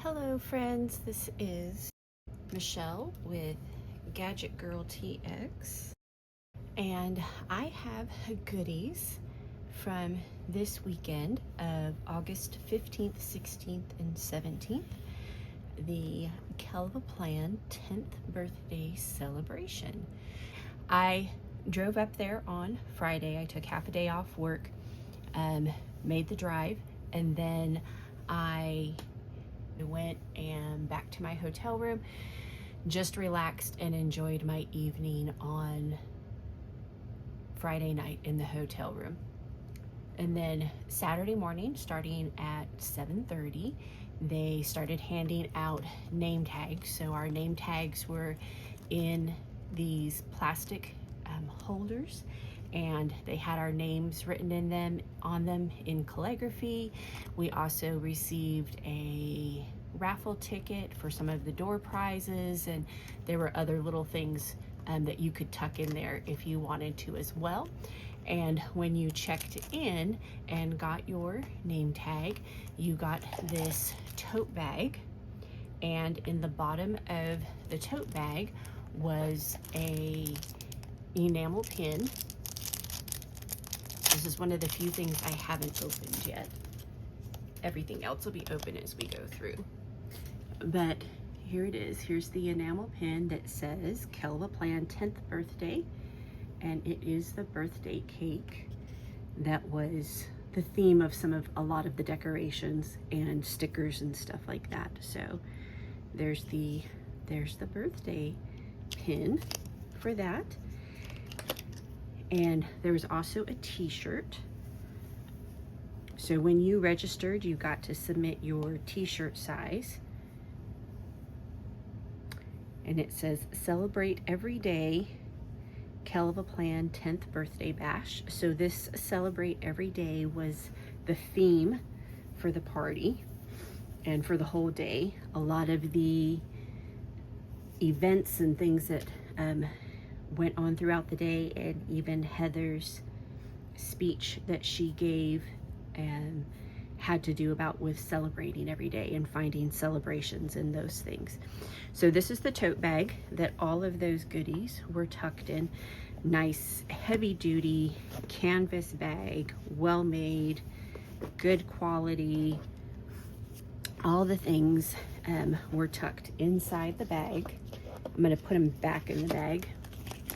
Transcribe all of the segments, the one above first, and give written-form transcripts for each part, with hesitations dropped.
Hello friends, this is Michelle with GadgetGirlTX, and I have goodies from this weekend of August 15th, 16th, and 17th, the Kell 10th birthday celebration. I drove up there on Friday. I took half a day off work, made the drive, and then I went and back to my hotel room, just relaxed and enjoyed my evening on Friday night in the hotel room. And then Saturday morning, starting at 7:30, they started handing out name tags. So our name tags were in these plastic holders, and they had our names written in them on them in calligraphy. We also received a raffle ticket for some of the door prizes, and there were other little things that you could tuck in there if you wanted to as well. And when you checked in and got your name tag, you got this tote bag, and in the bottom of the tote bag was a enamel pin. This is one of the few things I haven't opened yet. Everything else will be open as we go through. But here it is. Here's the enamel pin that says Kell 10th birthday, and it is the birthday cake that was the theme of a lot of the decorations and stickers and stuff like that. So there's the birthday pin for that. And there was also a t-shirt. So when you registered, you got to submit your t-shirt size. And it says, "Celebrate every day, Kell 10th birthday bash." So this Celebrate Every Day was the theme for the party and for the whole day. A lot of the events and things that went on throughout the day, and even Heather's speech that she gave and had to do about with celebrating every day and finding celebrations and those things. So this is the tote bag that all of those goodies were tucked in. Nice heavy duty canvas bag, well made, good quality. All the things were tucked inside the bag. I'm going to put them back in the bag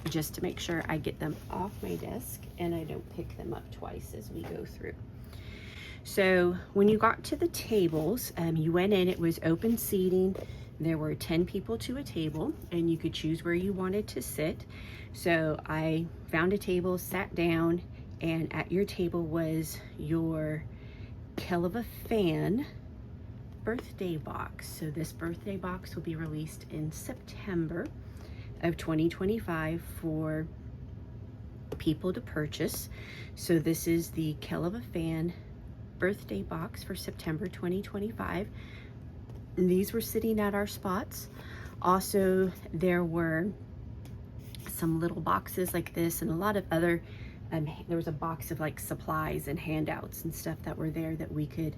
just to make sure I get them off my desk and I don't pick them up twice as we go through. So when you got to the tables, you went in, it was open seating. There were 10 people to a table, and you could choose where you wanted to sit. So I found a table, sat down, and at your table was your Kell birthday box. So this birthday box will be released in September of 2025 for people to purchase. So this is the Kell birthday box for September 2025. And these were sitting at our spots. Also, there were some little boxes like this and a lot of other, there was a box of like supplies and handouts and stuff that were there that we could,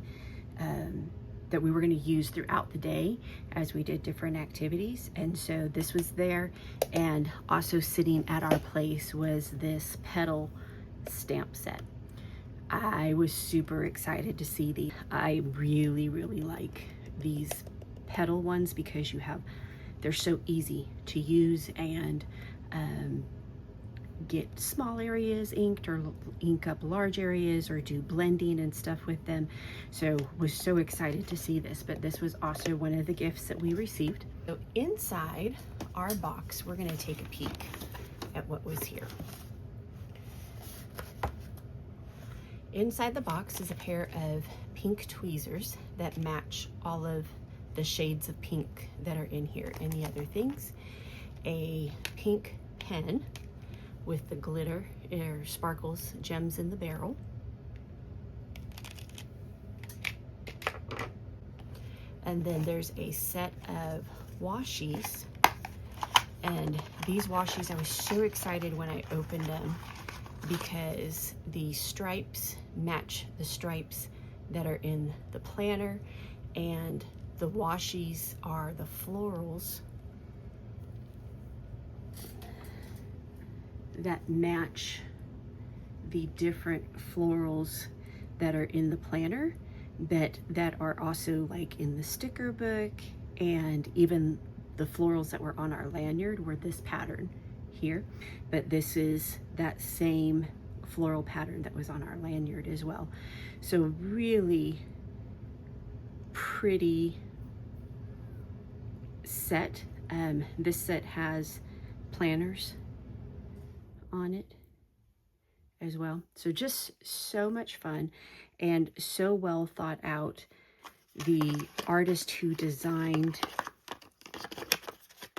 that we were going to use throughout the day as we did different activities. And so this was there, and also sitting at our place was this petal stamp set. I was super excited to see these. I really like these petal ones because they're so easy to use and get small areas inked or ink up large areas or do blending and stuff with them. So was so excited to see this, but this was also one of the gifts that we received. So inside our box, we're going to take a peek at what was here. Inside the box is a pair of pink tweezers that match all of the shades of pink that are in here and the other things. A pink pen with the glitter or sparkles gems in the barrel. And then there's a set of washies. And these washies, I was so excited when I opened them because the stripes match the stripes that are in the planner, and the washies are the florals that match the different florals that are in the planner, but that are also like in the sticker book, and even the florals that were on our lanyard were this pattern here, but this is that same floral pattern that was on our lanyard as well. So really pretty set. This set has planners on it as well. So just so much fun and so well thought out. The artist who designed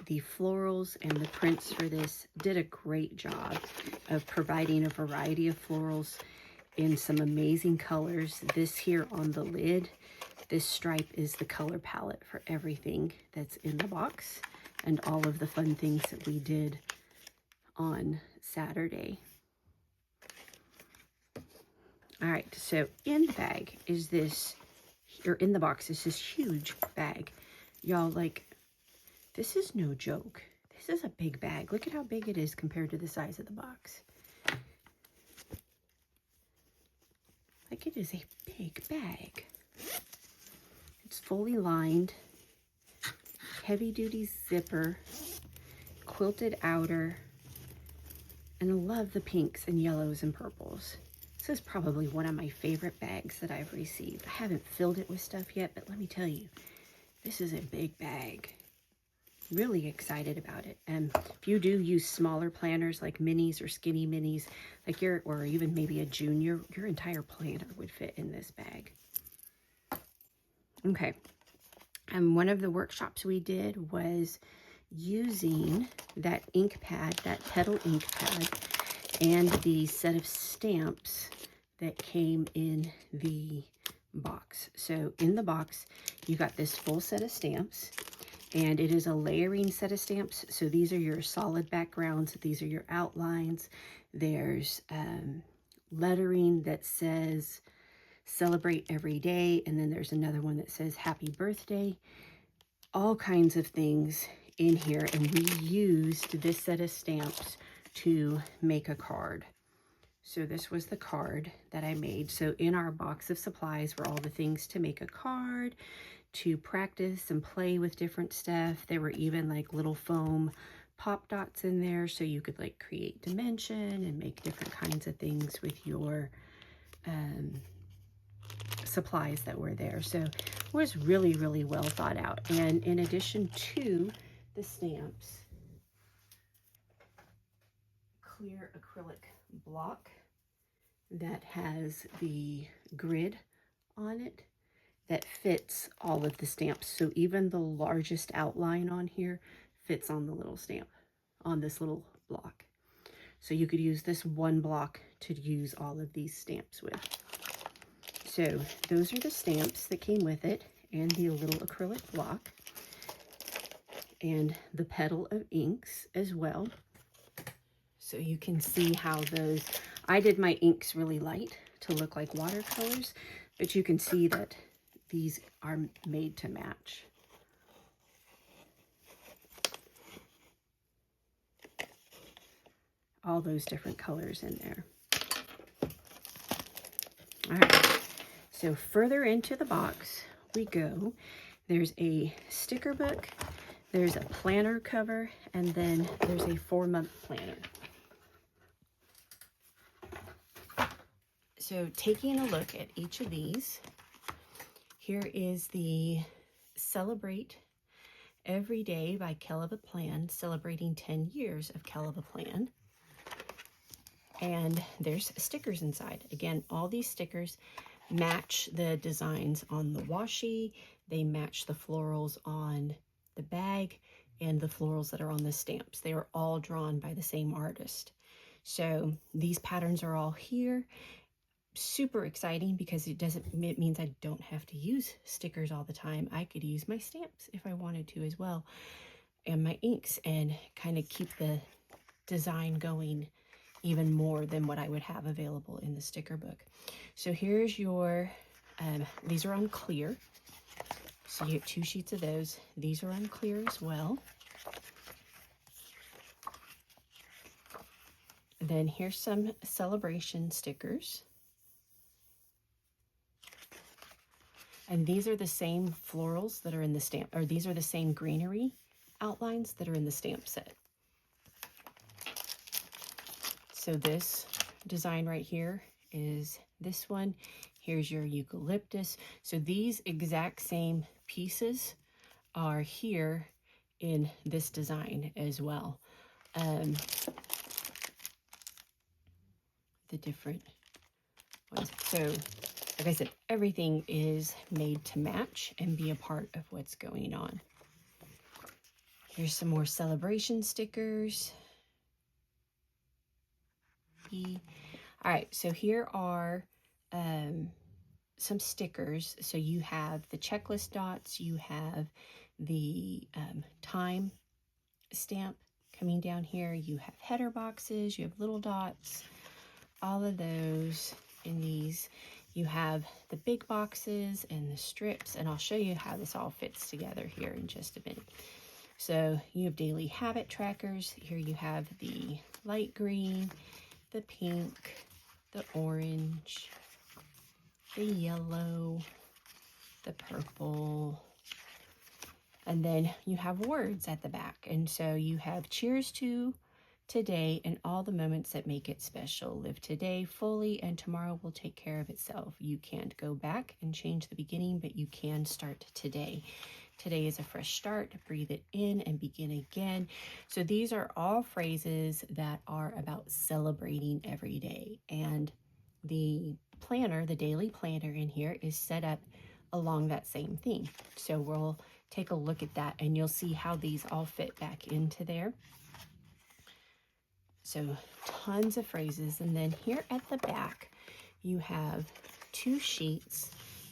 the florals and the prints for this did a great job of providing a variety of florals in some amazing colors. This here on the lid, this stripe is the color palette for everything that's in the box and all of the fun things that we did on Saturday. All right, so in the bag is this, or in the box is this huge bag. Y'all, like, this is no joke. This is a big bag. Look at how big it is compared to the size of the box. Like, it is a big bag. It's fully lined, heavy-duty zipper, quilted outer, and I love the pinks and yellows and purples. This is probably one of my favorite bags that I've received. I haven't filled it with stuff yet, but let me tell you, this is a big bag. Really excited about it. And if you do use smaller planners like minis or skinny minis, like or even maybe a junior, your entire planner would fit in this bag. Okay. And one of the workshops we did was using that ink pad, that petal ink pad, and the set of stamps that came in the box. So in the box, you got this full set of stamps, and it is a layering set of stamps. So these are your solid backgrounds. These are your outlines. There's lettering that says celebrate every day. And then there's another one that says happy birthday. All kinds of things in here. And we used this set of stamps to make a card. So this was the card that I made. So in our box of supplies were all the things to make a card, to practice and play with different stuff. There were even like little foam pop dots in there, so you could like create dimension and make different kinds of things with your supplies that were there. So it was really, really well thought out. And in addition to the stamps, clear acrylic block that has the grid on it that fits all of the stamps. So even the largest outline on here fits on the little stamp, on this little block. So you could use this one block to use all of these stamps with. So those are the stamps that came with it, and the little acrylic block, and the petal of inks as well. So you can see how those, I did my inks really light to look like watercolors, but you can see that these are made to match. All those different colors in there. All right, so further into the box we go. There's a sticker book, there's a planner cover, and then there's a 4-month planner. So taking a look at each of these, here is the Celebrate Every Day by Kell of a Plan, celebrating 10 years of Kell of a Plan. And there's stickers inside. Again, all these stickers match the designs on the washi. They match the florals on the bag and the florals that are on the stamps. They are all drawn by the same artist. So these patterns are all here. Super exciting because it means I don't have to use stickers all the time. I could use my stamps if I wanted to as well, and my inks, and kind of keep the design going even more than what I would have available in the sticker book. So here's your, these are on clear. So you get 2 sheets of those. These are unclear as well. Then here's some celebration stickers. And these are the same florals that are in the stamp, or these are the same greenery outlines that are in the stamp set. So this design right here is this one. Here's your eucalyptus. So these exact same pieces are here in this design as well. The different ones. So, like I said, everything is made to match and be a part of what's going on. Here's some more celebration stickers. All right, so here are some stickers. So you have the checklist dots, you have the time stamp coming down here, you have header boxes, you have little dots, all of those in these. You have the big boxes and the strips, and I'll show you how this all fits together here in just a minute. So you have daily habit trackers. Here you have the light green, the pink, the orange, the yellow, the purple, and then you have words at the back. And so you have cheers to today and all the moments that make it special. Live today fully and tomorrow will take care of itself. You can't go back and change the beginning, but you can start today. Today is a fresh start. Breathe it in and begin again. So these are all phrases that are about celebrating every day. And the planner, the daily planner in here, is set up along that same theme. So we'll take a look at that and you'll see how these all fit back into there. So tons of phrases. And then here at the back, you have 2 sheets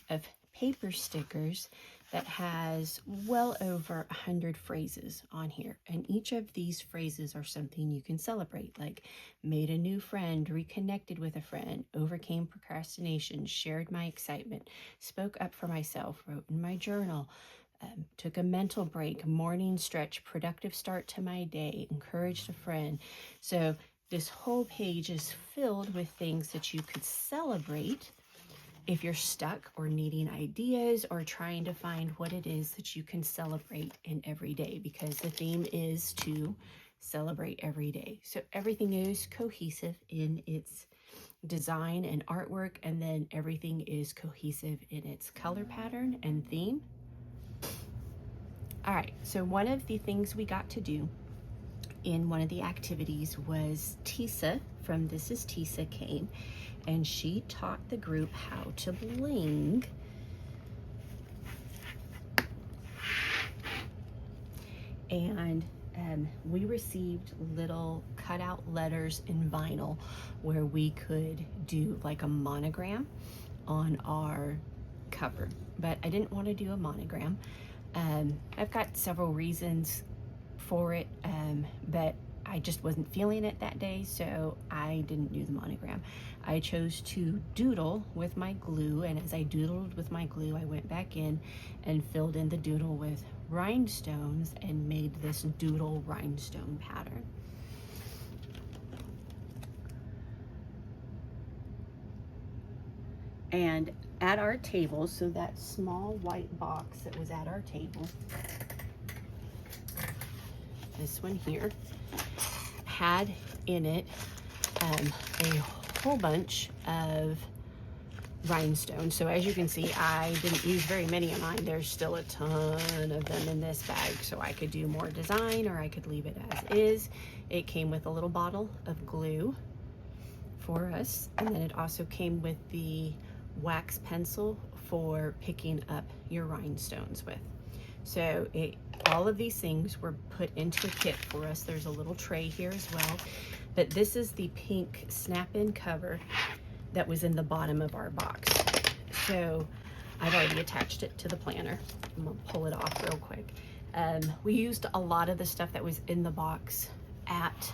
of paper stickers that has well over 100 phrases on here. And each of these phrases are something you can celebrate, like made a new friend, reconnected with a friend, overcame procrastination, shared my excitement, spoke up for myself, wrote in my journal, took a mental break, morning stretch, productive start to my day, encouraged a friend. So this whole page is filled with things that you could celebrate if you're stuck or needing ideas or trying to find what it is that you can celebrate in every day, because the theme is to celebrate every day. So everything is cohesive in its design and artwork, and then everything is cohesive in its color pattern and theme. All right, so one of the things we got to do in one of the activities was Tisa from This Is Tisa came, and she taught the group how to bling. And we received little cutout letters in vinyl where we could do like a monogram on our cover, but I didn't want to do a monogram. I've got several reasons for it, but I just wasn't feeling it that day, so I didn't do the monogram. I chose to doodle with my glue, and as I doodled with my glue, I went back in and filled in the doodle with rhinestones and made this doodle rhinestone pattern. And at our table, so that small white box that was at our table, this one here, had in it a whole bunch of rhinestones. So as you can see, I didn't use very many of mine. There's still a ton of them in this bag, so I could do more design or I could leave it as is. It came with a little bottle of glue for us, and then it also came with the wax pencil for picking up your rhinestones with. So all of these things were put into a kit for us. There's a little tray here as well, but this is the pink snap-in cover that was in the bottom of our box. So I've already attached it to the planner. I'm gonna pull it off real quick. We used a lot of the stuff that was in the box at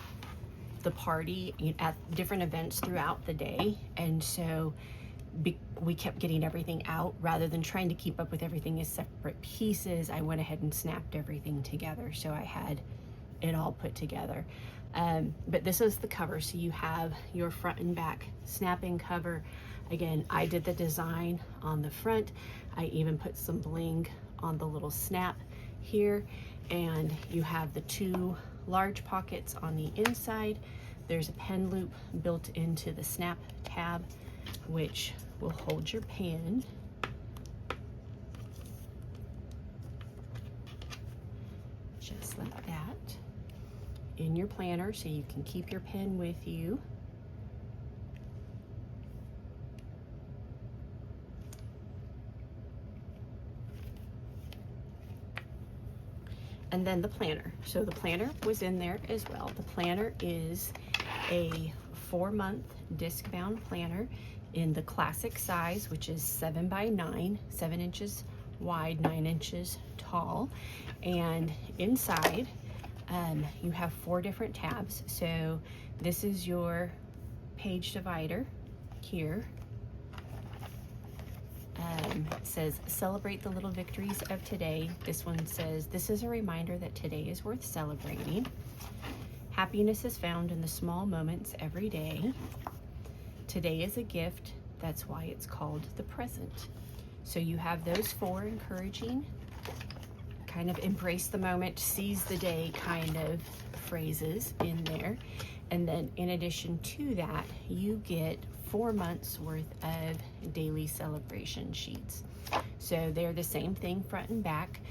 the party, at different events throughout the day, and so we kept getting everything out rather than trying to keep up with everything as separate pieces. I went ahead and snapped everything together, so I had it all put together. But this is the cover, so you have your front and back snap-in cover. Again, I did the design on the front. I even put some bling on the little snap here, and you have the two large pockets on the inside. There's a pen loop built into the snap tab, which will hold your pen. Just like that. In your planner, so you can keep your pen with you. And then the planner. So the planner was in there as well. The planner is a 4-month disc-bound planner in the classic size, which is 7 by 9, 7 inches wide, 9 inches tall. And inside, you have 4 different tabs. So this is your page divider here. It says, celebrate the little victories of today. This one says, this is a reminder that today is worth celebrating. Happiness is found in the small moments every day. Today is a gift. That's why it's called the present. So you have those 4 encouraging, kind of embrace the moment, seize the day kind of phrases in there. And then in addition to that, you get 4 months worth of daily celebration sheets. So they're the same thing front and back.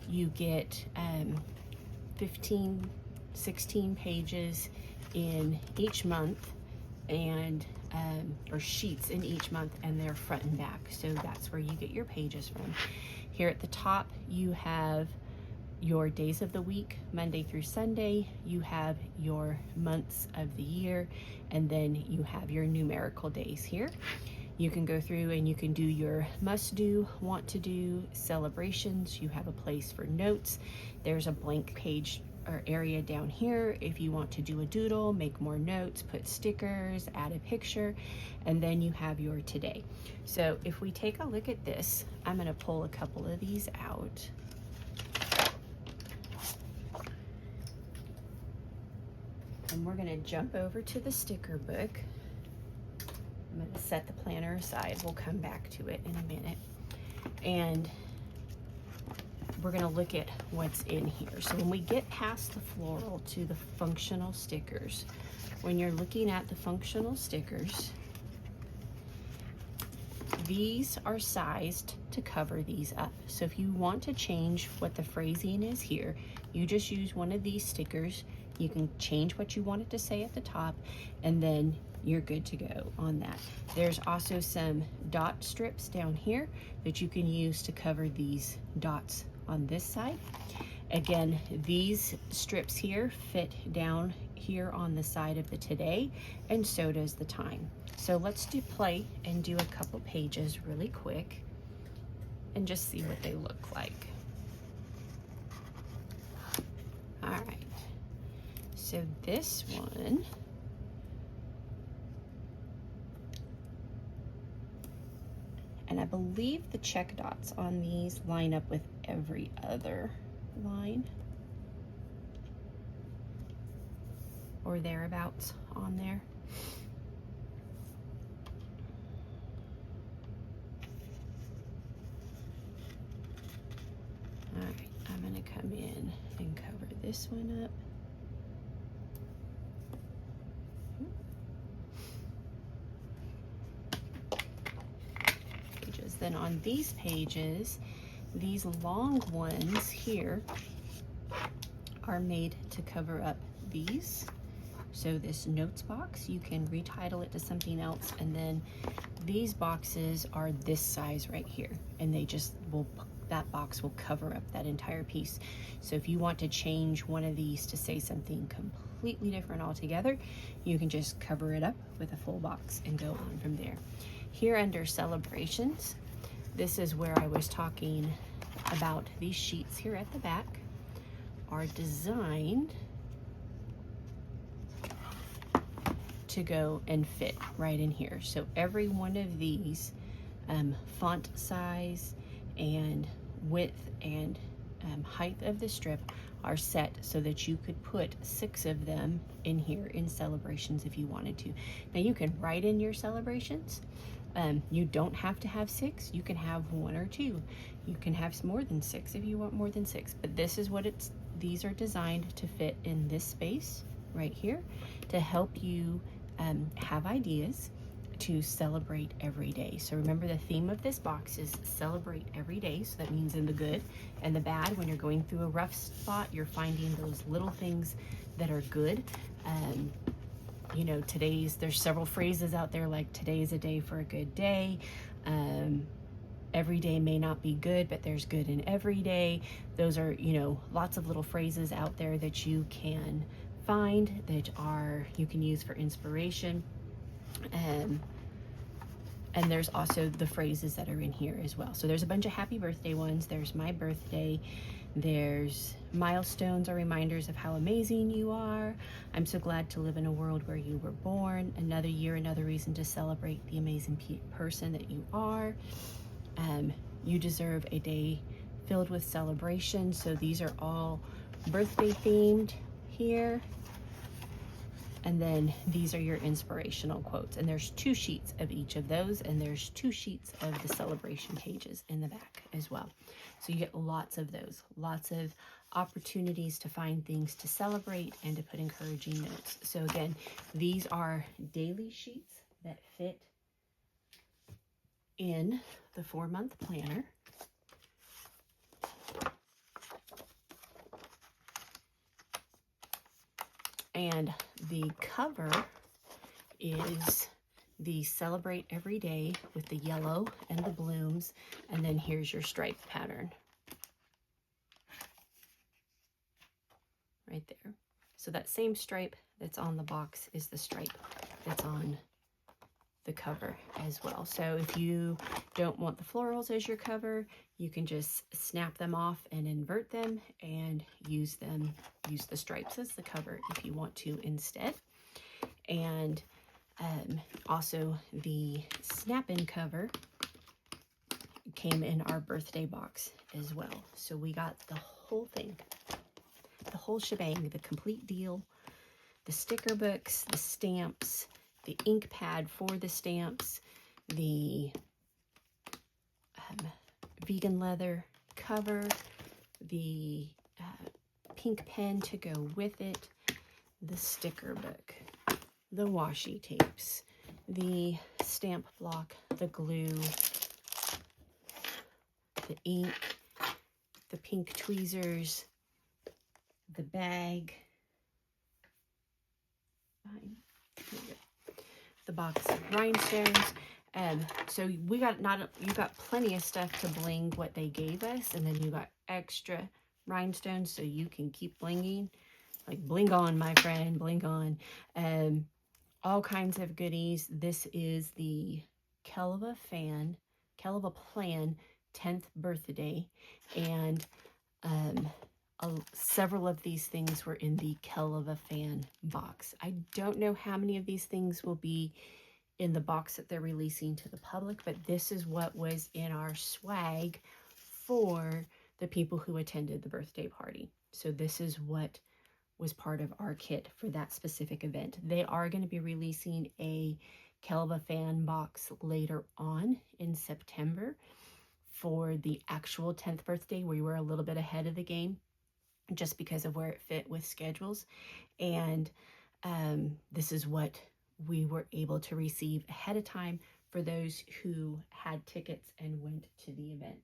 You get 15, 16 pages in each month, and or sheets in each month, and they're front and back. So that's where you get your pages from. Here at the top, you have your days of the week, Monday through Sunday. You have your months of the year, and then you have your numerical days here. You can go through and you can do your must do, want to do, celebrations. You have a place for notes. There's a blank page or area down here if you want to do a doodle, make more notes, put stickers, add a picture, and then you have your today. So if we take a look at this, I'm going to pull a couple of these out. And we're going to jump over to the sticker book. I'm going to set the planner aside. We'll come back to it in a minute. And we're going to look at what's in here. So when we get past the floral to the functional stickers, when you're looking at the functional stickers, these are sized to cover these up. So if you want to change what the phrasing is here, you just use one of these stickers. You can change what you want it to say at the top, and then you're good to go on that. There's also some dot strips down here that you can use to cover these dots on this side. Again, these strips here fit down here on the side of the today, and so does the time. So let's play and do a couple pages really quick and just see what they look like. All right. So this one, and I believe the check dots on these line up with every other line or thereabouts on there. All right, I'm gonna come in and cover this one up. Then on these pages, these long ones here are made to cover up these. So this notes box, you can retitle it to something else, and then these boxes are this size right here, and they just will, that box will cover up that entire piece. So if you want to change one of these to say something completely different altogether, you can just cover it up with a full box and go on from there. Here under celebrations, this is where I was talking about these sheets here at the back are designed to go and fit right in here. So every one of these font size and width and height of the strip are set so that you could put 6 of them in here in celebrations if you wanted to. Now you can write in your celebrations. You don't have to have 6. You can have 1 or 2. You can have more than 6 if you want more than 6. But this is what these are designed to fit in this space right here to help you have ideas to celebrate every day. So remember, the theme of this box is celebrate every day. So that means in the good and the bad. When you're going through a rough spot, you're finding those little things that are good. You know, there's several phrases out there like today is a day for a good day. Every day may not be good, but there's good in every day. Those are, you know, lots of little phrases out there that you can find that you can use for inspiration. And there's also the phrases that are in here as well. So there's a bunch of happy birthday ones. There's my birthday. There's milestones are reminders of how amazing you are. I'm so glad to live in a world where you were born. Another year, another reason to celebrate the amazing person that you are. You deserve a day filled with celebration. So these are all birthday themed here. And then these are your inspirational quotes. And there's 2 sheets of each of those, and there's 2 sheets of the celebration pages in the back as well. So you get lots of those, lots of opportunities to find things to celebrate and to put encouraging notes. So again, these are daily sheets that fit in the 4-month planner. And the cover is the celebrate every day with the yellow and the blooms. And then here's your stripe pattern right there. So that same stripe that's on the box is the stripe that's on the cover as well. So if you don't want the florals as your cover, you can just snap them off and invert them and use the stripes as the cover if you want to instead. And also the snap-in cover came in our birthday box as well. So we got the whole thing, the whole shebang, the complete deal, the sticker books, the stamps, the ink pad for the stamps, the vegan leather cover, the pink pen to go with it, the sticker book, the washi tapes, the stamp block, the glue, the ink, the pink tweezers, the bag, the box of rhinestones. So you got plenty of stuff to bling what they gave us, and then you got extra rhinestones so you can keep blinging. Like, bling on, my friend, bling on. All kinds of goodies. This is the Kell of a Plan 10th birthday, and several of these things were in the Kell of a Fan box. I don't know how many of these things will be in the box that they're releasing to the public, but this is what was in our swag for the people who attended the birthday party. So this is what was part of our kit for that specific event. They are going to be releasing a Kell of a Fan box later on in September for the actual 10th birthday. We were a little bit ahead of the game just because of where it fit with schedules. And this is what we were able to receive ahead of time for those who had tickets and went to the event.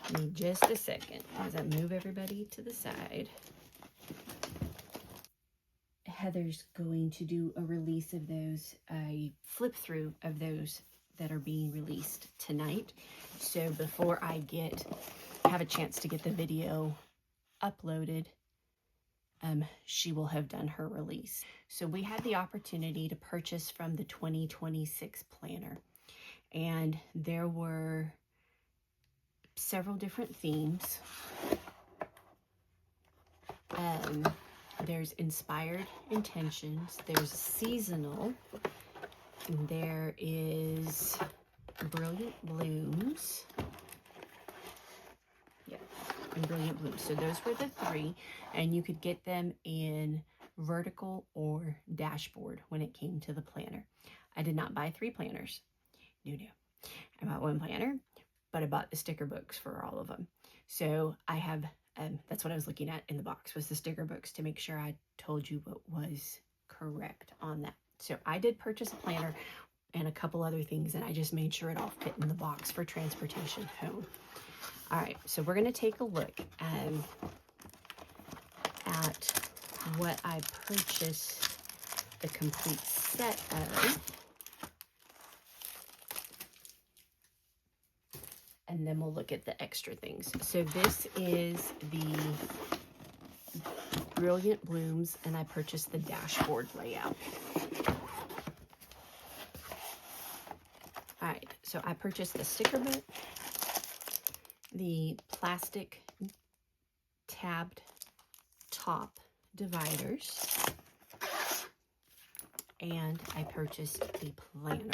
Give me just a second as I move everybody to the side. Heather's going to do a release of those, a flip through of those that are being released tonight. So before I have a chance to get the video uploaded, she will have done her release. So we had the opportunity to purchase from the 2026 planner, and there were several different themes. There's inspired intentions, there's seasonal, there is Brilliant Blooms. Yep, and Brilliant Blooms. So those were the three, and you could get them in vertical or dashboard when it came to the planner. I did not buy 3 planners. No. I bought 1 planner, but I bought the sticker books for all of them. So I have, that's what I was looking at in the box, was the sticker books, to make sure I told you what was correct on that. So I did purchase a planner and a couple other things, and I just made sure it all fit in the box for transportation home. All right, so we're going to take a look at what I purchased the complete set of. And then we'll look at the extra things. So this is the Brilliant Blooms, and I purchased the dashboard layout. All right, so I purchased the sticker book, the plastic tabbed top dividers, and I purchased the planner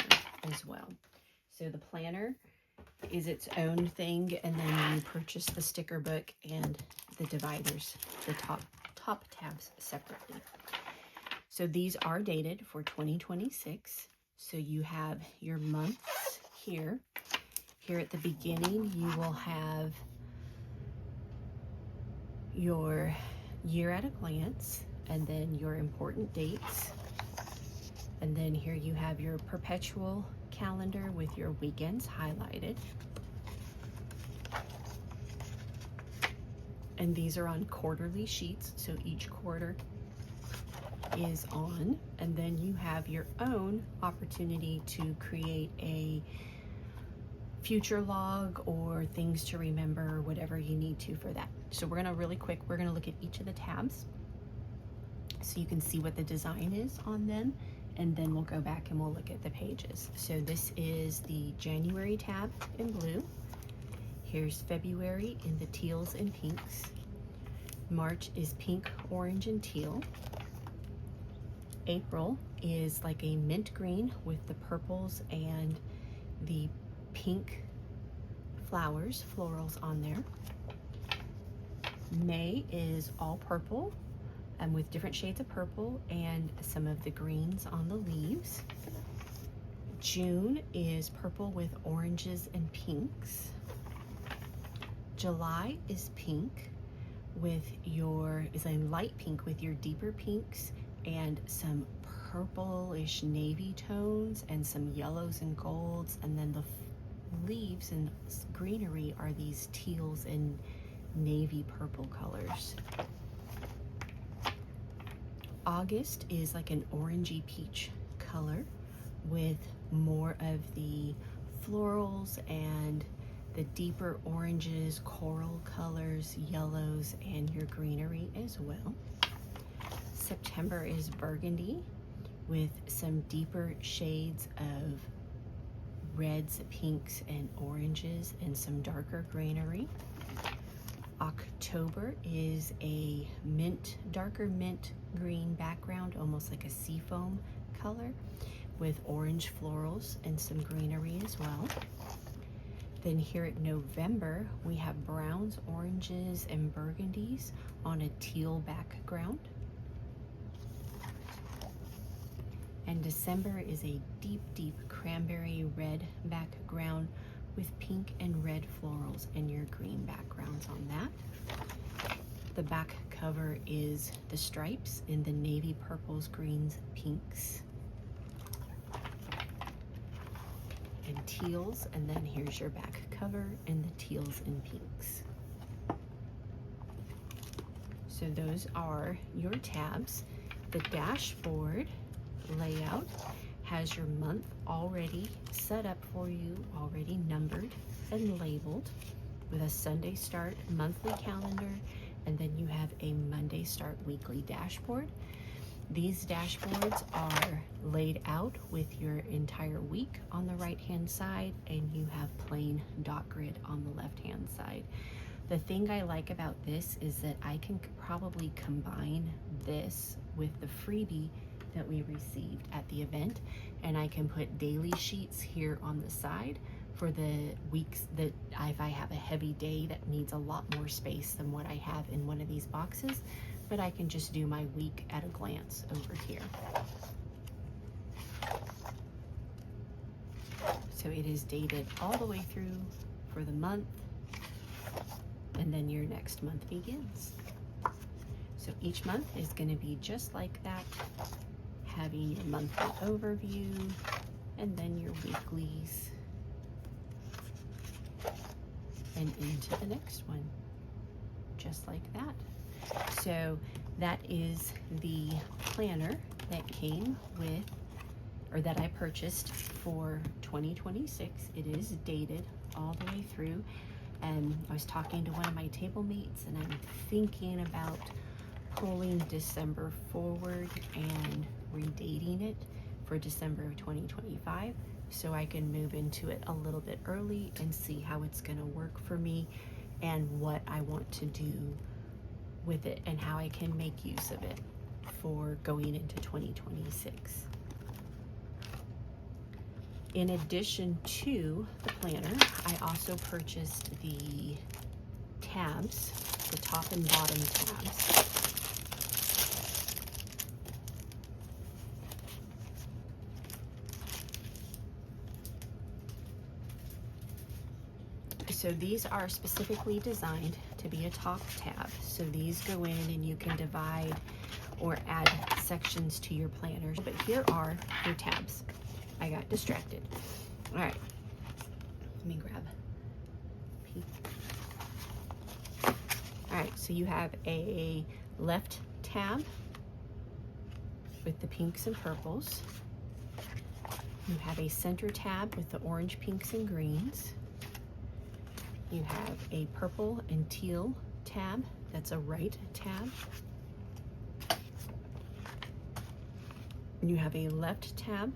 as well. So the planner is its own thing, and then you purchase the sticker book and the dividers, the top tabs separately. So these are dated for 2026. So you have your months here. Here at the beginning, you will have your year at a glance, and then your important dates. And then here you have your perpetual calendar with your weekends highlighted. And these are on quarterly sheets, so each quarter is on. And then you have your own opportunity to create a future log or things to remember, whatever you need to for that. So we're gonna really quick, we're gonna look at each of the tabs so you can see what the design is on them, and then we'll go back and we'll look at the pages. So this is the January tab in blue. Here's February in the teals and pinks. March is pink, orange, and teal. April is like a mint green with the purples and the pink flowers, florals on there. May is all purple and with different shades of purple and some of the greens on the leaves. June is purple with oranges and pinks. July is pink with is a light pink with your deeper pinks and some purplish navy tones and some yellows and golds, and then the leaves and greenery are these teals and navy purple colors. August is like an orangey peach color with more of the florals and the deeper oranges, coral colors, yellows, and your greenery as well. September is burgundy with some deeper shades of reds, pinks, and oranges, and some darker greenery. October is a darker mint green background, almost like a seafoam color, with orange florals and some greenery as well. Then here at November, we have browns, oranges, and burgundies on a teal background. And December is a deep, deep cranberry red background with pink and red florals and your green backgrounds on that. The back cover is the stripes in the navy purples, greens, pinks, and teals, and then here's your back cover in the teals and pinks. So those are your tabs. The dashboard layout has your month already set up for you, already numbered and labeled, with a Sunday start monthly calendar, and then you have a Monday start weekly dashboard. These dashboards are laid out with your entire week on the right hand side, and you have plain dot grid on the left hand side. The thing I like about this is that I can probably combine this with the freebie that we received at the event, and I can put daily sheets here on the side for the weeks that if I have a heavy day that needs a lot more space than what I have in one of these boxes, but I can just do my week at a glance over here. So it is dated all the way through for the month, and then your next month begins. So each month is going to be just like that, having your monthly overview and then your weeklies, and into the next one, just like that. So that is the planner that came with, or that I purchased for 2026. It is dated all the way through. And I was talking to one of my table mates, and I'm thinking about pulling December forward and redating it for December of 2025, so I can move into it a little bit early and see how it's going to work for me and what I want to do with it and how I can make use of it for going into 2026. In addition to the planner, I also purchased the tabs, the top and bottom tabs. So these are specifically designed to be a top tab. So these go in and you can divide or add sections to your planners. But here are your tabs. I got distracted. All right, let me grab a piece. All right, so you have a left tab with the pinks and purples. You have a center tab with the orange, pinks, and greens. You have a purple and teal tab. That's a right tab. You have a left tab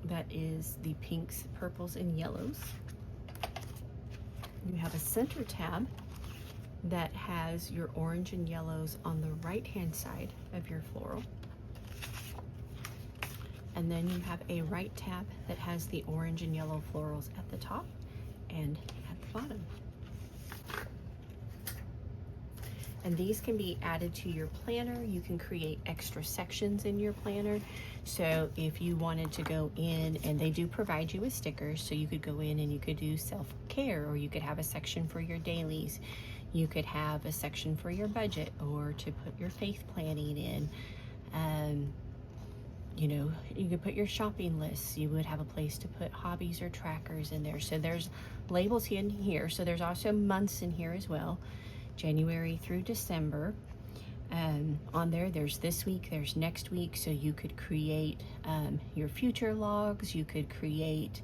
that is the pinks, purples, and yellows. You have a center tab that has your orange and yellows on the right-hand side of your floral. And then you have a right tab that has the orange and yellow florals at the top and at the bottom. And these can be added to your planner. You can create extra sections in your planner. So if you wanted to go in, and they do provide you with stickers, so you could go in and you could do self-care, or you could have a section for your dailies. You could have a section for your budget, or to put your faith planning in. You know, you could put your shopping lists. You would have a place to put hobbies or trackers in there. So there's labels in here. So there's also months in here as well. January through December. On there, there's this week, there's next week, so you could create your future logs. You could create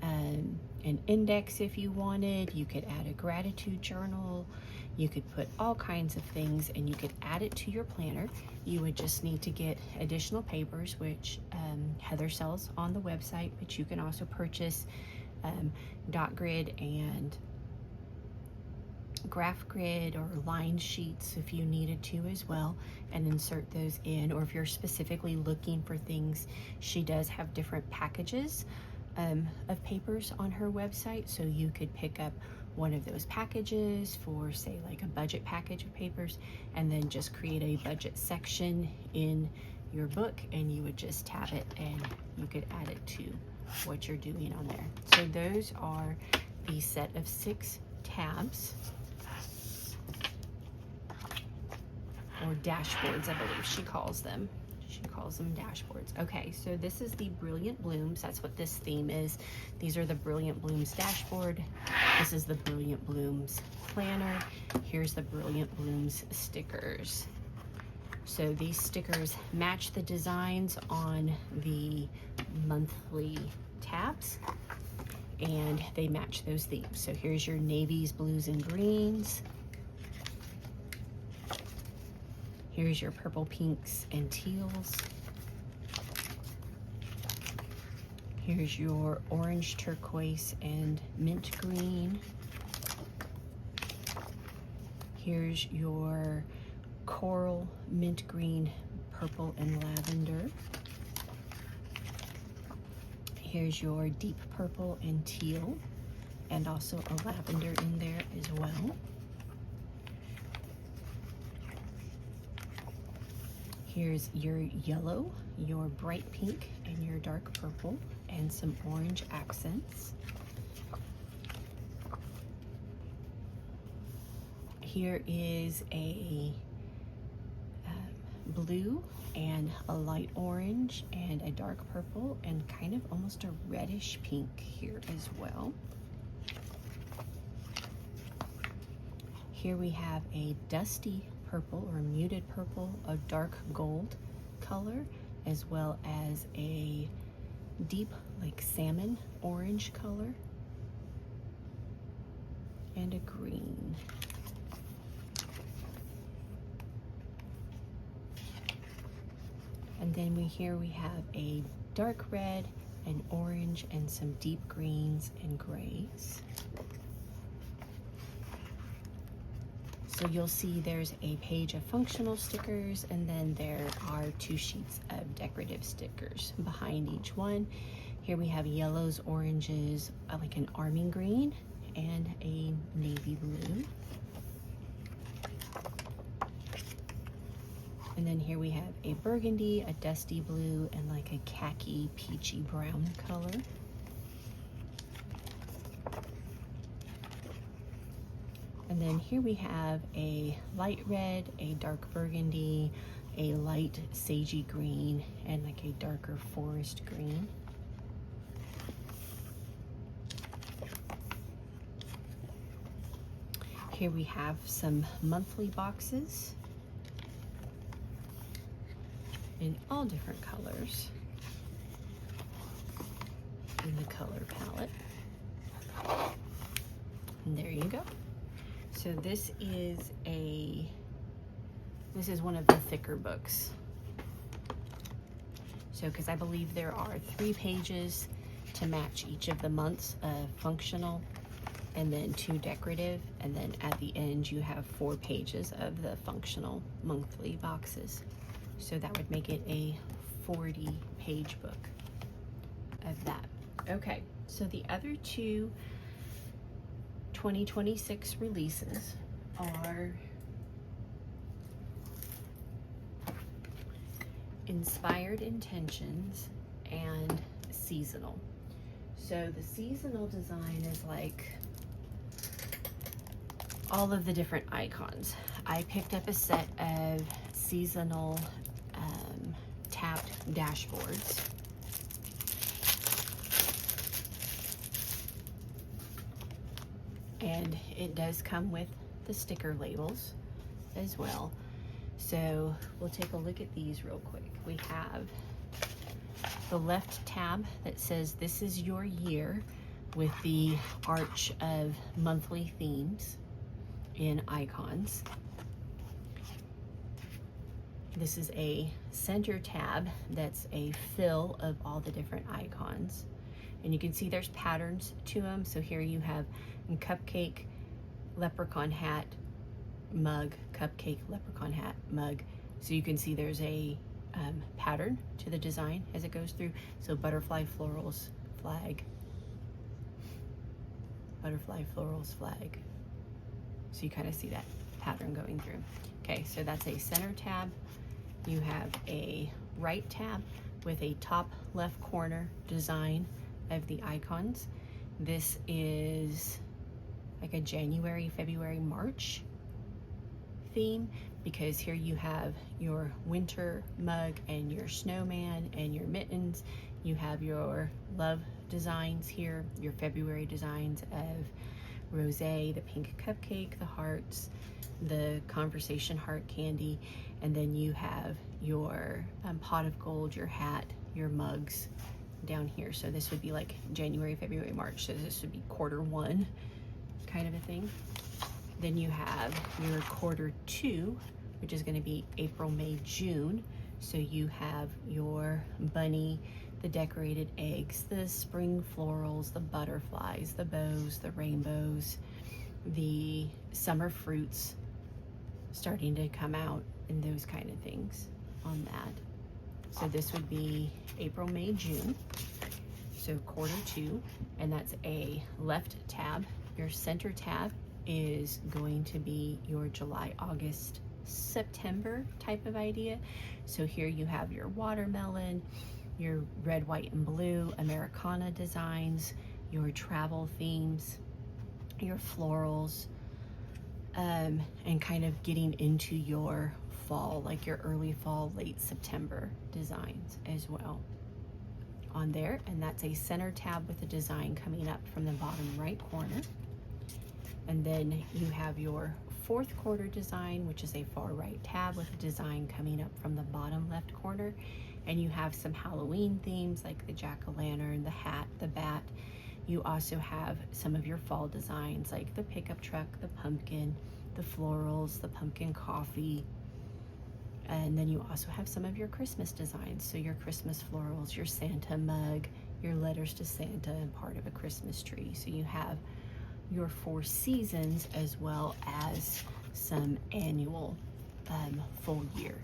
an index if you wanted. You could add a gratitude journal. You could put all kinds of things, and you could add it to your planner. You would just need to get additional papers, which Heather sells on the website, but you can also purchase dot grid and graph grid or line sheets if you needed to as well, and insert those in. Or if you're specifically looking for things, she does have different packages of papers on her website, so you could pick up one of those packages for, say, like a budget package of papers, and then just create a budget section in your book, and you would just tab it and you could add it to what you're doing on there. So those are the set of 6 tabs, or dashboards, I believe she calls them. She calls them dashboards. Okay, so this is the Brilliant Blooms. That's what this theme is. These are the Brilliant Blooms dashboard. This is the Brilliant Blooms planner. Here's the Brilliant Blooms stickers. So these stickers match the designs on the monthly tabs, and they match those themes. So here's your navies, blues, and greens. Here's your purple, pinks, and teals. Here's your orange, turquoise, and mint green. Here's your coral, mint green, purple, and lavender. Here's your deep purple and teal, and also a lavender in there as well. Here's your yellow, your bright pink, and your dark purple, and some orange accents. Here is a blue and a light orange and a dark purple and kind of almost a reddish pink here as well. Here we have a dusty purple or muted purple, a dark gold color, as well as a deep like salmon orange color and a green. And then here we have a dark red, an orange, and some deep greens and grays. So you'll see there's a page of functional stickers, and then there are 2 sheets of decorative stickers behind each one. Here we have yellows, oranges, like an army green, and a navy blue. And then here we have a burgundy, a dusty blue, and like a khaki peachy brown color. And then here we have a light red, a dark burgundy, a light sagey green, and like a darker forest green. Here we have some monthly boxes in all different colors in the color palette. And there you go. So this is one of the thicker books. So because I believe there are 3 pages to match each of the months of functional, and then 2 decorative, and then at the end you have 4 pages of the functional monthly boxes. So that would make it a 40-page book of that. Okay, so the other 2 2026 releases are Inspired Intentions and Seasonal. So the seasonal design is like all of the different icons. I picked up a set of seasonal tabbed dashboards. And it does come with the sticker labels as well. So we'll take a look at these real quick. We have the left tab that says this is your year with the arch of monthly themes in icons. This is a center tab that's a fill of all the different icons. And you can see there's patterns to them. So here you have a cupcake, leprechaun hat, mug, cupcake, leprechaun hat, mug. So you can see there's a pattern to the design as it goes through. So butterfly, florals, flag, butterfly, florals, flag. So you kind of see that pattern going through. Okay, so that's a center tab. You have a right tab with a top left corner design of the icons. This is like a January, February, March theme, because here you have your winter mug and your snowman and your mittens. You have your love designs here, your February designs of rosé, the pink cupcake, the hearts, the conversation heart candy, and then you have your pot of gold, your hat, your mugs down here. So this would be like January, February, March. So this would be quarter 1 kind of a thing. Then you have your quarter 2, which is going to be April, May, June. So you have your bunny, the decorated eggs, the spring florals, the butterflies, the bows, the rainbows, the summer fruits starting to come out, and those kind of things on that. So this would be April, May, June. So quarter 2, and that's a left tab. Your center tab is going to be your July, August, September type of idea. So here you have your watermelon, your red, white, and blue Americana designs, your travel themes, your florals, and kind of getting into your fall, like your early fall, late September designs as well on there. And that's a center tab with a design coming up from the bottom right corner. And then you have your fourth quarter design, which is a far right tab with a design coming up from the bottom left corner. And you have some Halloween themes like the jack-o'-lantern, the hat, the bat. You also have some of your fall designs like the pickup truck, the pumpkin, the florals, the pumpkin coffee. And then you also have some of your Christmas designs. So your Christmas florals, your Santa mug, your letters to Santa, and part of a Christmas tree. So you have your 4 seasons as well as some annual full year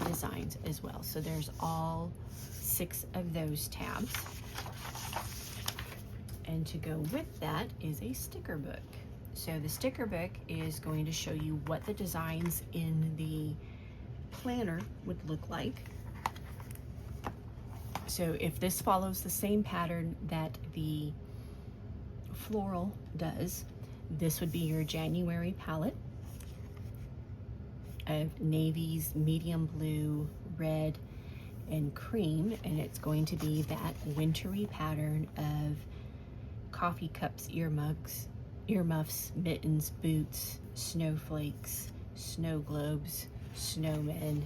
designs as well. So there's all 6 of those tabs. And to go with that is a sticker book. So the sticker book is going to show you what the designs in the planner would look like. So if this follows the same pattern that the floral does, this would be your January palette of navies, medium blue, red, and cream, and it's going to be that wintry pattern of coffee cups, earmuffs, mittens, boots, snowflakes, snow globes, snowmen,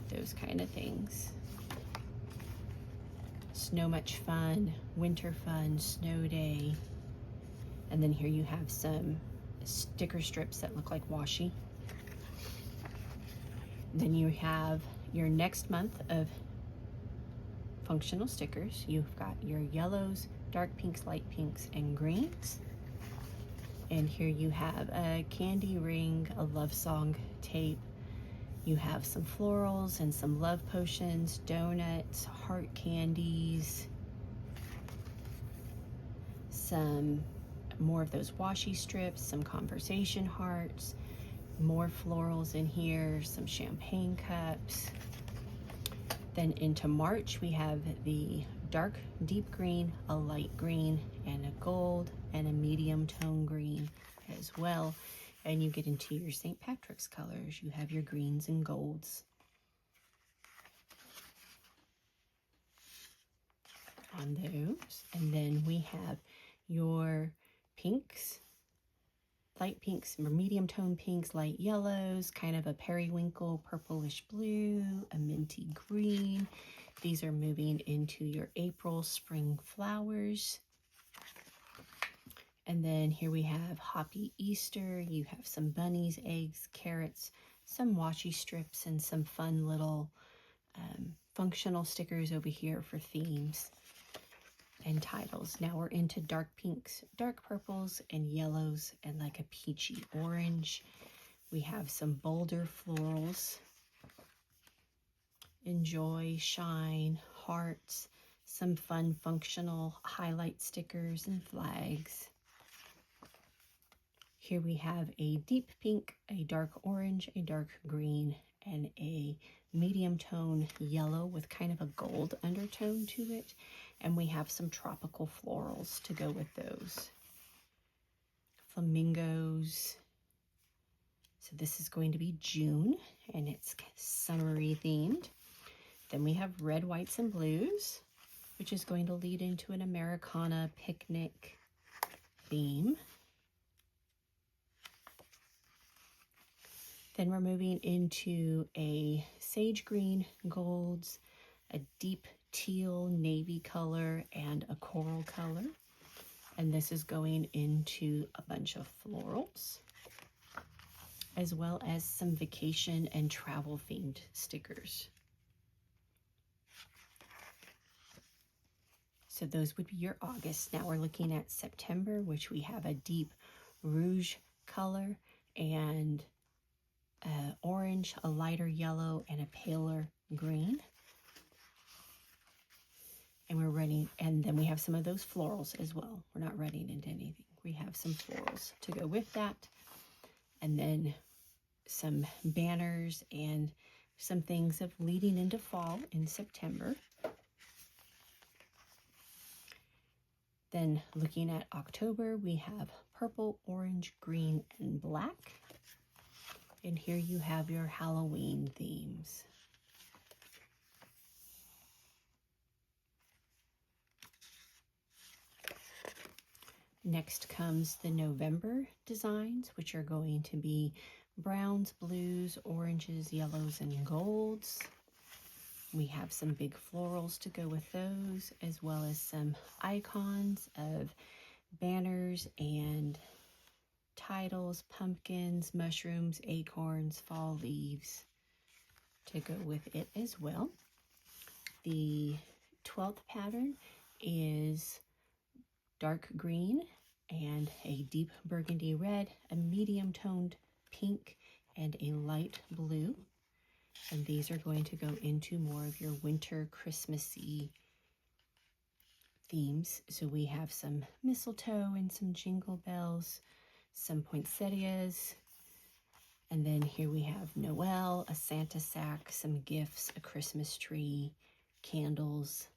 those kind of things. Snow much fun, winter fun, snow day. And then here you have some sticker strips that look like washi. Then you have your next month of functional stickers. You've got your yellows, dark pinks, light pinks, and greens. And here you have a candy ring, a love song tape. You have some florals and some love potions, donuts, heart candies, some more of those washi strips, some conversation hearts, more florals in here, some champagne cups. Then into March, we have the dark deep green, a light green, and a gold, and a medium tone green as well. And you get into your St. Patrick's colors. You have your greens and golds on those. And then we have your pinks, light pinks, or medium tone pinks, light yellows, kind of a periwinkle, purplish blue, a minty green. These are moving into your April spring flowers. And then here we have Hoppy Easter. You have some bunnies, eggs, carrots, some washi strips, and some fun little functional stickers over here for themes and titles. Now we're into dark pinks, dark purples, and yellows, and like a peachy orange. We have some bolder florals. Enjoy, shine, hearts, some fun functional highlight stickers and flags. Here we have a deep pink, a dark orange, a dark green, and a medium tone yellow with kind of a gold undertone to it. And we have some tropical florals to go with those. Flamingos. So this is going to be June, and it's summery themed. Then we have red, whites, and blues, which is going to lead into an Americana picnic theme. Then we're moving into a sage green, golds, a deep teal navy color, and a coral color. And this is going into a bunch of florals, as well as some vacation and travel themed stickers. So those would be your August. Now we're looking at September, which we have a deep rouge color and orange, a lighter yellow, and a paler green. And we're running, and then we have some of those florals as well. We're not running into anything. We have some florals to go with that. And then some banners and some things of leading into fall in September. Then looking at October, we have purple, orange, green, and black. And here you have your Halloween themes. Next comes the November designs, which are going to be browns, blues, oranges, yellows, and golds. We have some big florals to go with those, as well as some icons of banners and titles, pumpkins, mushrooms, acorns, fall leaves to go with it as well. The 12th pattern is dark green and a deep burgundy red, a medium toned pink, and a light blue. And these are going to go into more of your winter Christmassy themes. So we have some mistletoe and some jingle bells, some poinsettias, and then here we have Noel, a Santa sack, some gifts, a Christmas tree, candles,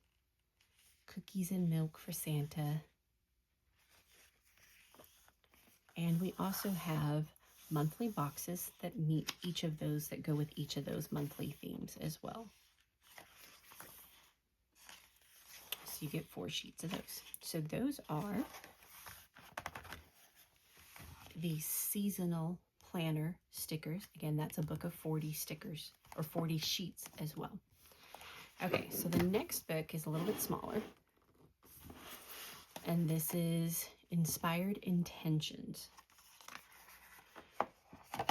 cookies and milk for Santa. And we also have monthly boxes that meet each of those, that go with each of those monthly themes as well. So you get 4 sheets of those. So those are the seasonal planner stickers. Again, that's a book of 40 stickers, or 40 sheets as well. Okay, so the next book is a little bit smaller. And this is Inspired Intentions.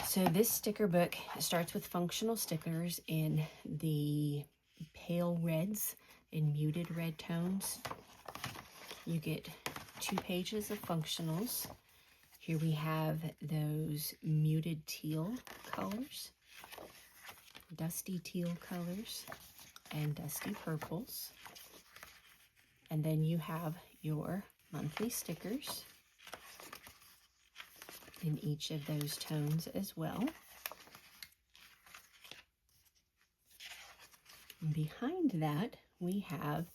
So this sticker book starts with functional stickers in the pale reds, in muted red tones. You get 2 pages of functionals. Here we have those muted teal colors, dusty teal colors, and dusty purples. And then you have your monthly stickers in each of those tones as well. And behind that, we have,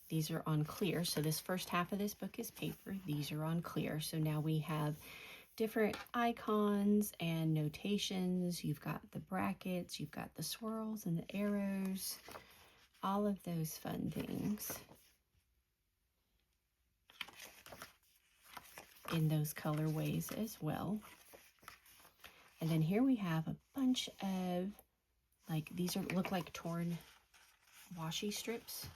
these are on clear. So this first half of this book is paper. These are on clear. So now we have different icons and notations. You've got the brackets, you've got the swirls and the arrows, all of those fun things in those colorways as well. And then here we have a bunch of, like, these are look like torn washi strips.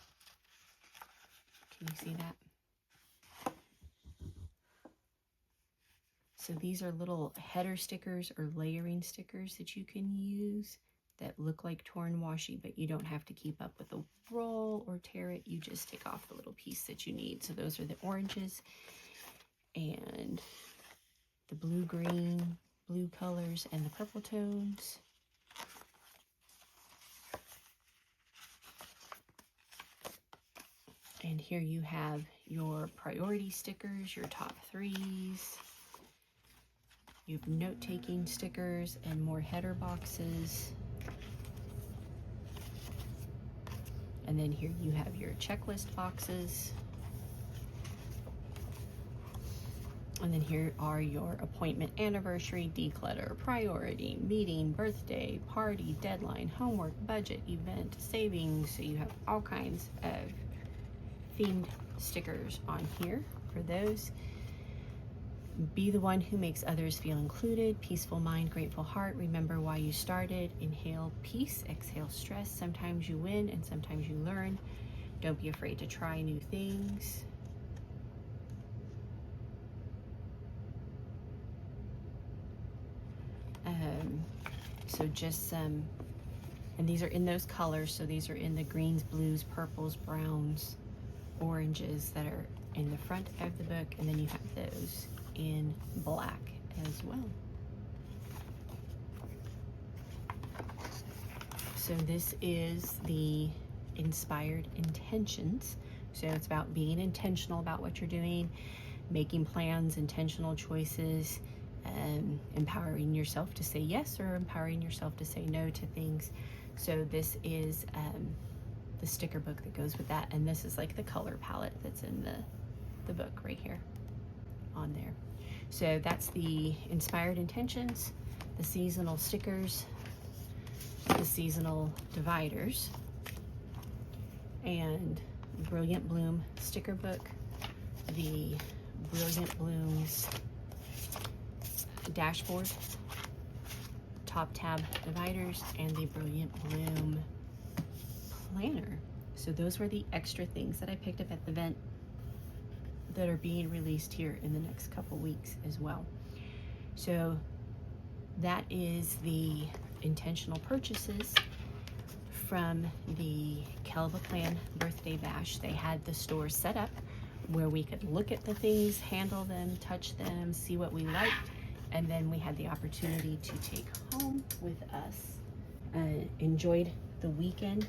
Can you see that? So these are little header stickers or layering stickers that you can use that look like torn washi, but you don't have to keep up with the roll or tear it. You just take off the little piece that you need. So those are the oranges and the blue-green, blue colors, and the purple tones. And here you have your priority stickers, your top 3s. You have note-taking stickers and more header boxes. And then here you have your checklist boxes. And then here are your appointment, anniversary, declutter, priority, meeting, birthday, party, deadline, homework, budget, event, savings. So you have all kinds of themed stickers on here for those. Be the one who makes others feel included. Peaceful mind, grateful heart. Remember why you started. Inhale peace, exhale stress. Sometimes you win and sometimes you learn. Don't be afraid to try new things. So just some, and these are in those colors. So these are in the greens, blues, purples, browns, oranges that are in the front of the book. And then you have those in black as well. So this is the Inspired Intentions So it's about being intentional about what you're doing, making plans, intentional choices, empowering yourself to say yes or empowering yourself to say no to things. So this is the sticker book that goes with that, and this is like the color palette that's in the book right here on there. So that's the inspired intentions, the seasonal stickers, the seasonal dividers, and Brilliant Bloom sticker book, the Brilliant Blooms dashboard, top tab dividers, and the Brilliant Bloom planner. So those were the extra things that I picked up at the event that are being released here in the next couple weeks as well. So that is the intentional purchases from the Kell Plan birthday bash. They had the store set up where we could look at the things, handle them, touch them, see what we liked, and then we had the opportunity to take home with us. Enjoyed the weekend.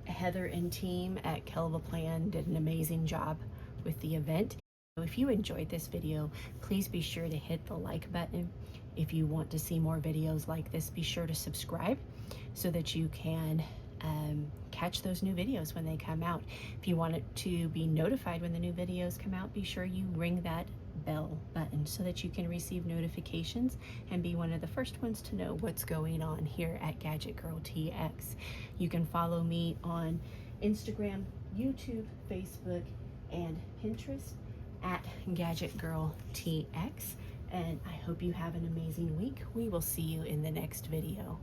Heather and team at Kell Plan did an amazing job with the event. So if you enjoyed this video, please be sure to hit the like button. If you want to see more videos like this, be sure to subscribe so that you can catch those new videos when they come out. If you want it to be notified when the new videos come out, be sure you ring that bell button so that you can receive notifications and be one of the first ones to know what's going on here at GadgetGirlTX. You can follow me on Instagram, YouTube, Facebook, and Pinterest at GadgetGirlTX. And I hope you have an amazing week. We will see you in the next video.